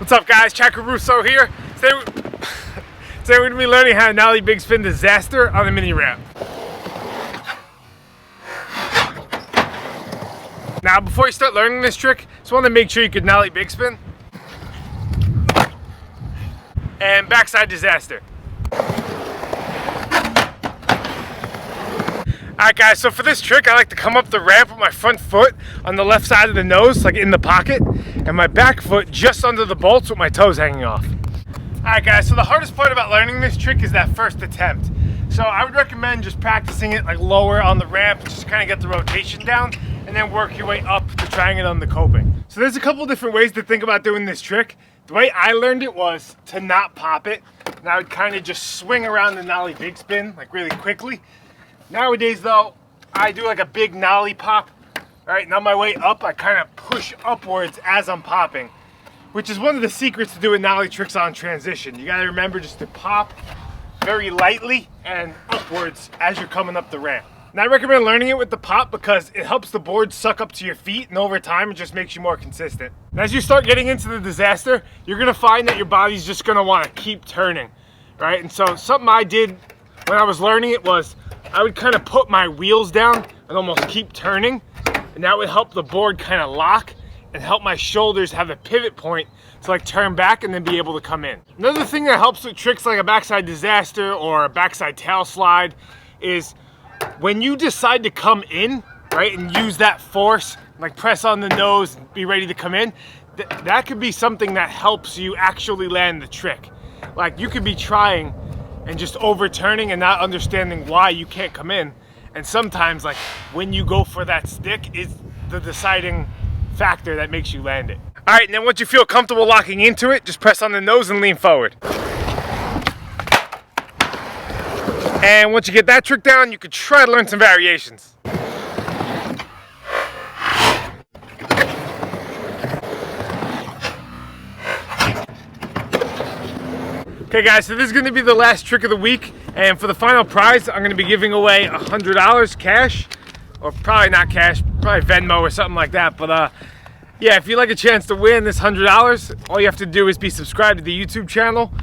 What's up, guys? Caruso here. Today we're going to be learning how to nollie big spin disaster on a mini ramp. Now, before you start learning this trick, just want to make sure you can nollie big spin and backside disaster. Alright guys, so for this trick I like to come up the ramp with my front foot on the left side of the nose, like in the pocket, and my back foot just under the bolts with my toes hanging off. Alright guys, so the hardest part about learning this trick is that first attempt. So I would recommend just practicing it like lower on the ramp, just kind of get the rotation down, and then work your way up to trying it on the coping. So there's a couple different ways to think about doing this trick. The way I learned it was to not pop it, and I would kind of just swing around the nollie big spin like really quickly. Nowadays though, I do like a big nollie pop. Alright, and on my way up, I kind of push upwards as I'm popping, which is one of the secrets to doing nollie tricks on transition. You gotta remember just to pop very lightly and upwards as you're coming up the ramp. And I recommend learning it with the pop because it helps the board suck up to your feet, and over time it just makes you more consistent. And as you start getting into the disaster, you're gonna find that your body's just gonna wanna keep turning, right? And so something I did when I was learning it was I would kind of put my wheels down and almost keep turning, and that would help the board kind of lock and help my shoulders have a pivot point to like turn back and then be able to come in. Another thing that helps with tricks like a backside disaster or a backside tail slide is when you decide to come in, right, and use that force, like press on the nose and be ready to come in, that could be something that helps you actually land the trick. Like you could be trying and just overturning and not understanding why you can't come in. And sometimes, like, when you go for that stick is the deciding factor that makes you land it. All right, and then once you feel comfortable locking into it, just press on the nose and lean forward. And once you get that trick down, you could try to learn some variations. Okay guys, so this is going to be the last trick of the week, and for the final prize I'm going to be giving away $100 cash, or probably not cash, probably Venmo or something like that. But yeah, if you'd like a chance to win this $100, all you have to do is be subscribed to the YouTube channel,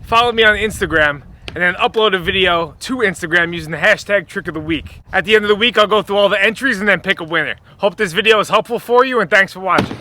follow me on Instagram, and then upload a video to Instagram using the hashtag trick of the week. At the end of the week I'll go through all the entries and then pick a winner. Hope this video is helpful for you, and thanks for watching.